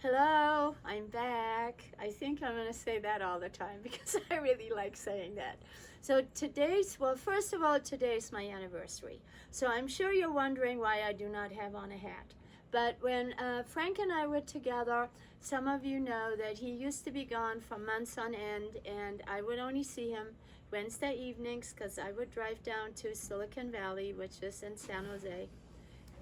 Hello, I'm back. I think I'm going to say that all the time because I really like saying that. So well, first of all, today's my anniversary. So I'm sure you're wondering why I do not have on a hat. But when Frank and I were together, some of you know that he used to be gone for months on end, and I would only see him Wednesday evenings because I would drive down to Silicon Valley, which is in San Jose,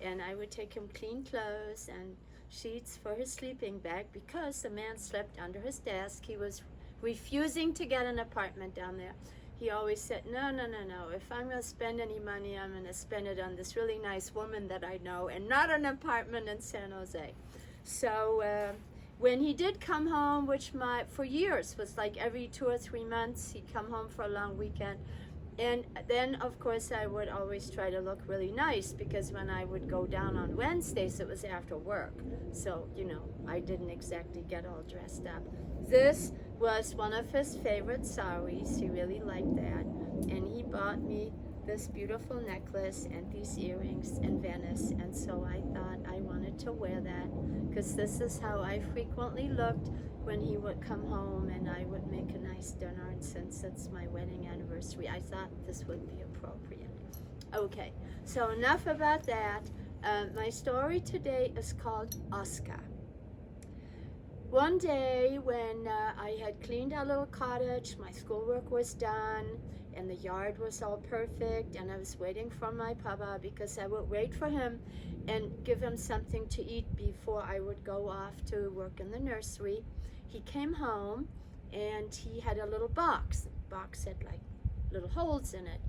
and I would take him clean clothes and sheets for his sleeping bag because the man slept under his desk. He was refusing to get an apartment down there. He always said, no, no, no, no. If I'm going to spend any money, I'm going to spend it on this really nice woman that I know and not an apartment in San Jose. So when he did come home, which for years was like every 2 or 3 months, he'd come home for a long weekend. And then, of course, I would always try to look really nice because when I would go down on Wednesdays, it was after work. So, I didn't exactly get all dressed up. This was one of his favorite saris. He really liked that. And he bought me this beautiful necklace and these earrings in Venice. And so I thought I wanted to wear that because this is how I frequently looked when he would come home and I would make a nice dinner, and since it's my wedding anniversary, I thought this would be appropriate. Okay, so enough about that. My story today is called Oskar. One day when I had cleaned our little cottage, my schoolwork was done, and the yard was all perfect, and I was waiting for my papa because I would wait for him and give him something to eat before I would go off to work in the nursery. He came home and he had a little box. The box had like little holes in it.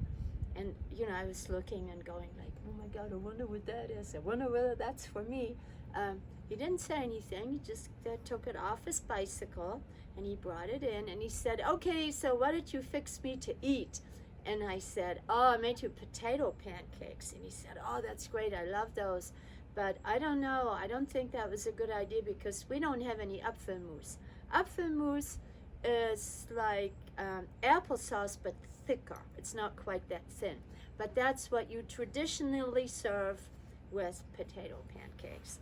And, I was looking and going like, oh my God, I wonder what that is. I wonder whether that's for me. He didn't say anything. He just took it off his bicycle and he brought it in and he said, okay, so what did you fix me to eat? And I said, oh, I made you potato pancakes. And he said, oh, that's great. I love those. But I don't know. I don't think that was a good idea because we don't have any Apfelmus. Apfelmus is like applesauce but thicker. It's not quite that thin, but that's what you traditionally serve with potato pancakes.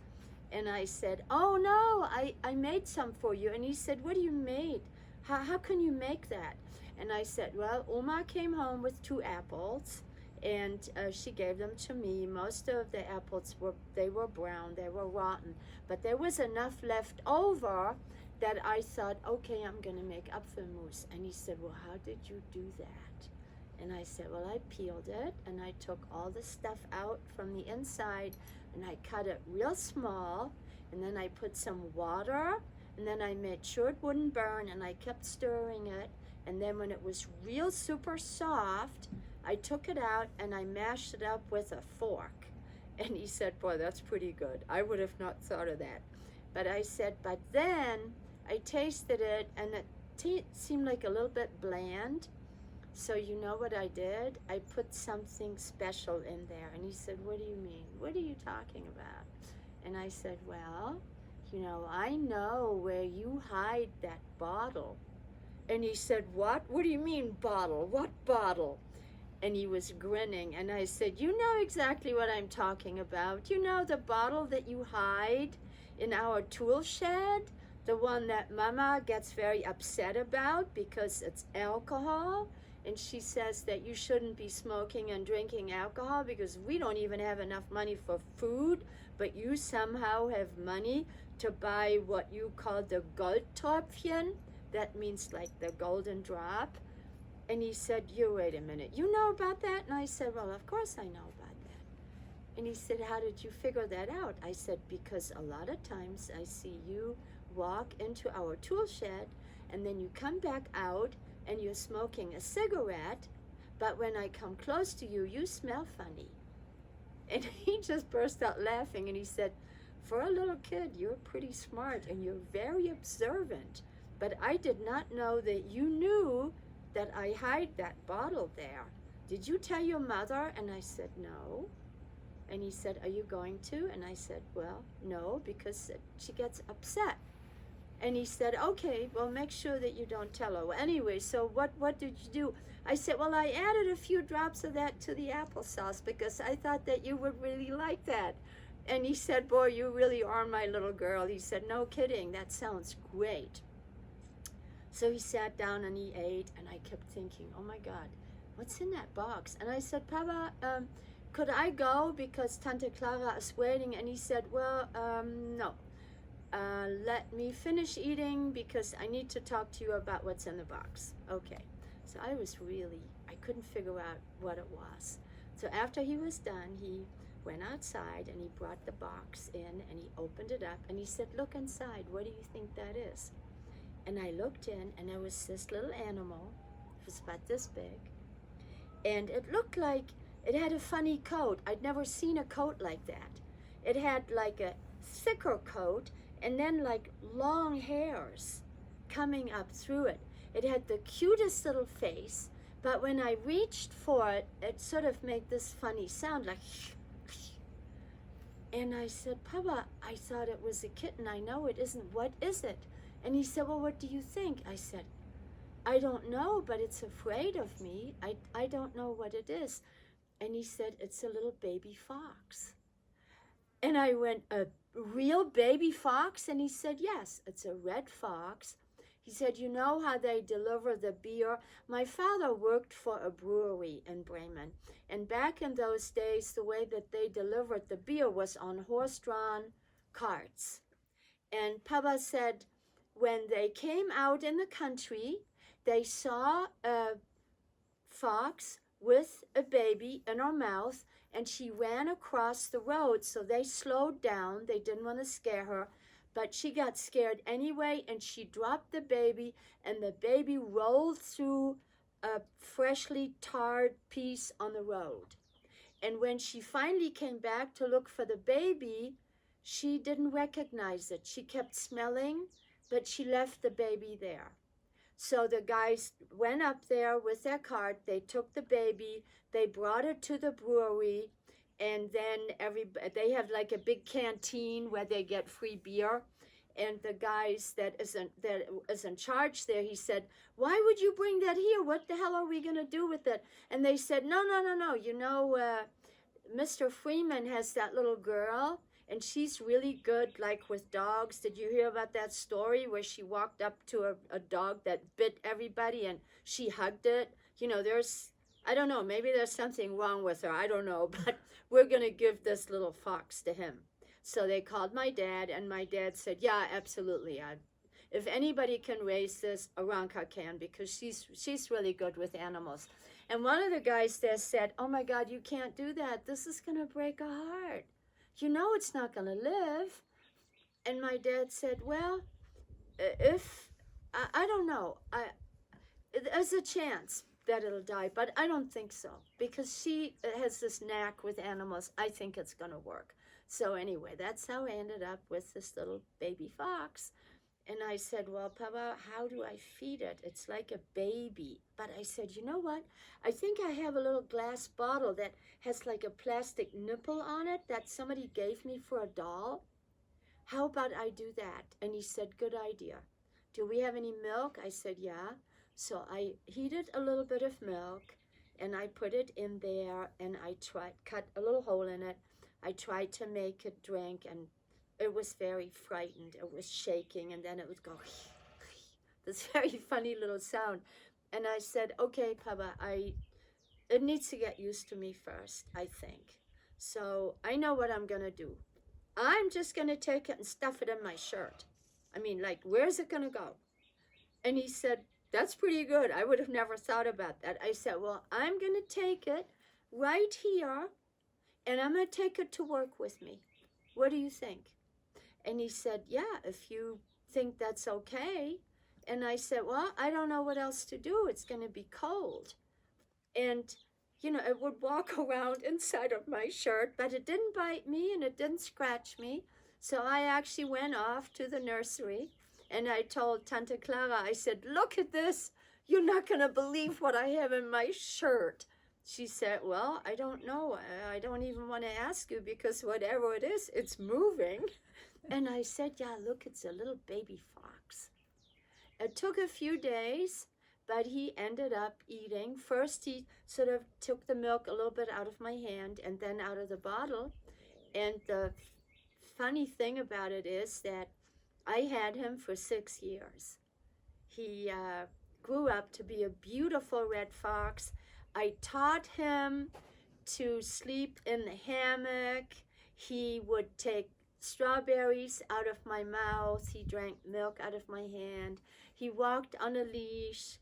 And I said, oh no, I made some for you. And he said, what do you made? How can you make that? And I said, well, Oma came home with 2 apples and she gave them to me. Most of the apples were brown, they were rotten, but there was enough left over that I thought, okay, I'm going to make Apfelmus. And he said, well, how did you do that? And I said, well, I peeled it and I took all the stuff out from the inside and I cut it real small, and then I put some water, and then I made sure it wouldn't burn, and I kept stirring it, and then when it was real super soft, I took it out and I mashed it up with a fork. And he said, boy, that's pretty good. I would have not thought of that. But I said, but then I tasted it and it seemed like a little bit bland. So you know what I did? I put something special in there. And he said, what do you mean? What are you talking about? And I said, well, I know where you hide that bottle. And he said, what? What do you mean bottle? What bottle? And he was grinning. And I said, you know exactly what I'm talking about. You know the bottle that you hide in our tool shed? The one that Mama gets very upset about because it's alcohol. And she says that you shouldn't be smoking and drinking alcohol because we don't even have enough money for food, but you somehow have money to buy what you call the Goldtröpfchen. That means like the golden drop. And he said, you wait a minute, you know about that? And I said, well, of course I know about that. And he said, how did you figure that out? I said, because a lot of times I see you walk into our tool shed and then you come back out and you're smoking a cigarette, but when I come close to you, you smell funny. And he just burst out laughing and he said, for a little kid, you're pretty smart and you're very observant, but I did not know that you knew that I hide that bottle there. Did you tell your mother? And I said, no. And he said, are you going to? And I said, well, no, because she gets upset. And he said, okay, well, make sure that you don't tell her. Well, anyway, so what did you do? I said, well, I added a few drops of that to the applesauce because I thought that you would really like that. And he said, boy, you really are my little girl. He said, no kidding, that sounds great. So he sat down and he ate, and I kept thinking, oh my God, what's in that box? And I said, Papa, could I go because Tante Clara is waiting? And he said, well, no. Let me finish eating because I need to talk to you about what's in the box. Okay. So I couldn't figure out what it was. So after he was done, he went outside and he brought the box in and he opened it up and he said, look inside, what do you think that is? And I looked in and there was this little animal. It was about this big. And it looked like it had a funny coat. I'd never seen a coat like that. It had like a thicker coat and then like long hairs coming up through it. It had the cutest little face, but when I reached for it, it sort of made this funny sound like, and I said, Papa, I thought it was a kitten. I know it isn't. What is it? And he said, well, what do you think? I said, I don't know, but it's afraid of me. I don't know what it is. And he said, it's a little baby fox. And I went, a real baby fox? And he said, yes, it's a red fox. He said, you know how they deliver the beer? My father worked for a brewery in Bremen. And back in those days, the way that they delivered the beer was on horse-drawn carts. And Papa said, when they came out in the country, they saw a fox with a baby in her mouth, and she ran across the road, so they slowed down. They didn't want to scare her, but she got scared anyway, and she dropped the baby, and the baby rolled through a freshly tarred piece on the road. And when she finally came back to look for the baby, she didn't recognize it. She kept smelling, but she left the baby there. So the guys went up there with their cart, they took the baby, they brought it to the brewery, and then they have like a big canteen where they get free beer. And the guys that is in charge there, he said, why would you bring that here? What the hell are we going to do with it? And they said, no. You know, Mr. Freeman has that little girl, and she's really good, like with dogs. Did you hear about that story where she walked up to a dog that bit everybody and she hugged it? You know, I don't know, maybe there's something wrong with her. I don't know, but we're going to give this little fox to him. So they called my dad, and my dad said, yeah, absolutely. If anybody can raise this, Aranka can, because she's really good with animals. And one of the guys there said, oh my God, you can't do that. This is going to break a heart. You know it's not going to live. And my dad said, well, I don't know. There's a chance that it'll die, but I don't think so, because she has this knack with animals. I think it's going to work. So anyway, that's how I ended up with this little baby fox. And I said, well, Papa, how do I feed it? It's like a baby. But I said, you know what? I think I have a little glass bottle that has like a plastic nipple on it that somebody gave me for a doll. How about I do that? And he said, good idea. Do we have any milk? I said, yeah. So I heated a little bit of milk, and I put it in there, and I cut a little hole in it. I tried to make it drink, and it was very frightened. It was shaking, and then it would go, this very funny little sound. And I said, okay, Papa, it needs to get used to me first, I think. So I know what I'm going to do. I'm just going to take it and stuff it in my shirt. I mean, like, where's it going to go? And he said, that's pretty good. I would have never thought about that. I said, well, I'm going to take it right here, and I'm going to take it to work with me. What do you think? And he said, yeah, if you think that's okay. And I said, well, I don't know what else to do. It's going to be cold. And, you know, it would walk around inside of my shirt, but it didn't bite me and it didn't scratch me. So I actually went off to the nursery, and I told Tante Clara, I said, look at this. You're not going to believe what I have in my shirt. She said, well, I don't know. I don't even want to ask you, because whatever it is, it's moving. And I said, yeah, look, it's a little baby fox. It took a few days, but he ended up eating. First, he sort of took the milk a little bit out of my hand and then out of the bottle. And the funny thing about it is that I had him for 6 years. He grew up to be a beautiful red fox. I taught him to sleep in the hammock. He would take strawberries out of my mouth. He drank milk out of my hand. He walked on a leash.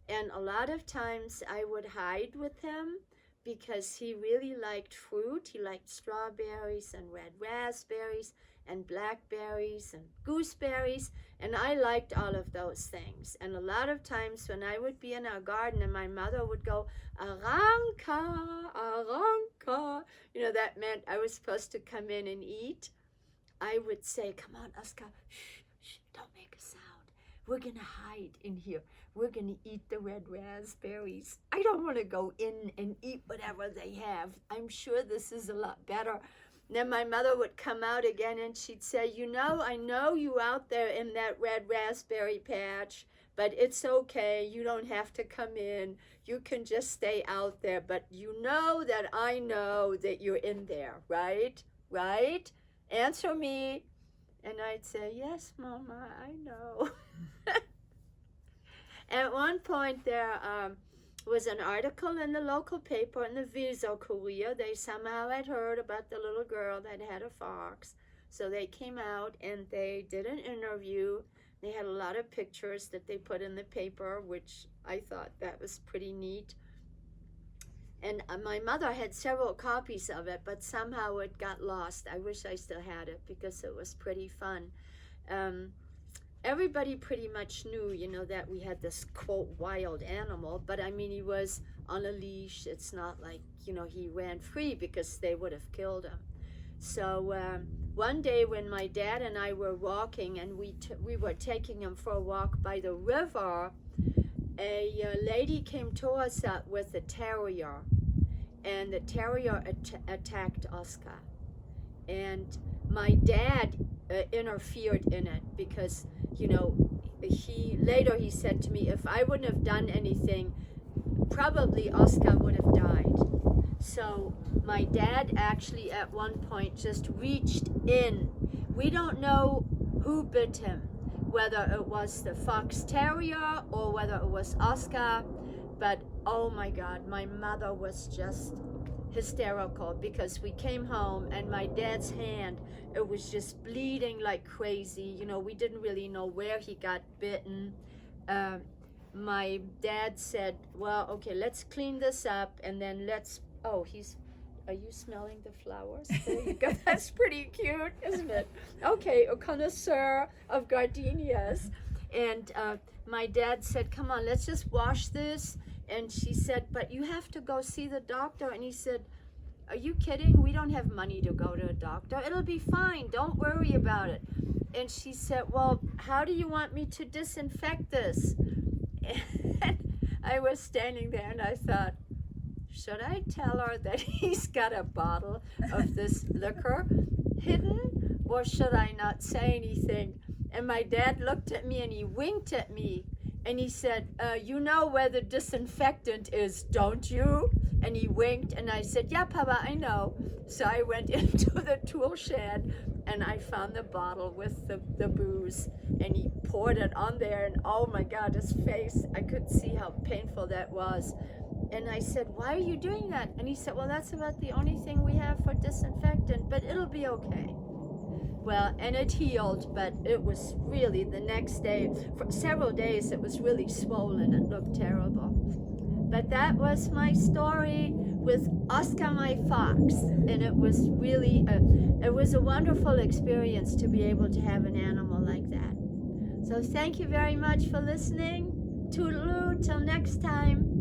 And a lot of times I would hide with him because he really liked fruit. He liked strawberries and red raspberries and blackberries and gooseberries, and I liked all of those things. And a lot of times when I would be in our garden and my mother would go, Aranka, Aranka, that meant I was supposed to come in and eat. I would say, come on, Oskar, shh, shh, don't make a sound. We're going to hide in here. We're going to eat the red raspberries. I don't want to go in and eat whatever they have. I'm sure this is a lot better. Then my mother would come out again and she'd say, I know you out there in that red raspberry patch, but it's okay. You don't have to come in. You can just stay out there. But you know that I know that you're in there, right? Right? Answer me. And I'd say, yes, Mama, I know. At one point, there was an article in the local paper in the Visual Courier. They somehow had heard about the little girl that had a fox. So they came out and they did an interview. They had a lot of pictures that they put in the paper, which I thought that was pretty neat. And my mother had several copies of it, but somehow it got lost. I wish I still had it because it was pretty fun. Everybody pretty much knew, that we had this, quote, wild animal. But, he was on a leash. It's not like, he ran free because they would have killed him. So one day when my dad and I were walking and we were taking him for a walk by the river, a lady came to us with a terrier. And the terrier attacked Oskar. And my dad interfered in it because, he said to me, if I wouldn't have done anything, probably Oskar would have died. So my dad actually at one point just reached in. We don't know who bit him, whether it was the fox terrier or whether it was Oskar, but oh my God, my mother was just hysterical because we came home and my dad's hand, it was just bleeding like crazy. We didn't really know where he got bitten. My dad said, well, okay, let's clean this up and then are you smelling the flowers? There you go. That's pretty cute, isn't it? Okay, a connoisseur of gardenias. And my dad said, come on, let's just wash this. And she said, but you have to go see the doctor. And he said, are you kidding? We don't have money to go to a doctor. It'll be fine. Don't worry about it. And she said, well, how do you want me to disinfect this? And I was standing there and I thought, should I tell her that he's got a bottle of this liquor hidden? Or should I not say anything? And my dad looked at me and he winked at me. And he said, you know where the disinfectant is, don't you? And he winked, and I said, yeah, Papa, I know. So I went into the tool shed, and I found the bottle with the booze, and he poured it on there, and oh my God, his face, I could see how painful that was. And I said, why are you doing that? And he said, well, that's about the only thing we have for disinfectant, but it'll be okay. Well, and it healed, but it was really the next day, for several days, it was really swollen. It looked terrible. But that was my story with Oskar my fox. And it was really, it was a wonderful experience to be able to have an animal like that. So thank you very much for listening. Toodaloo, till next time.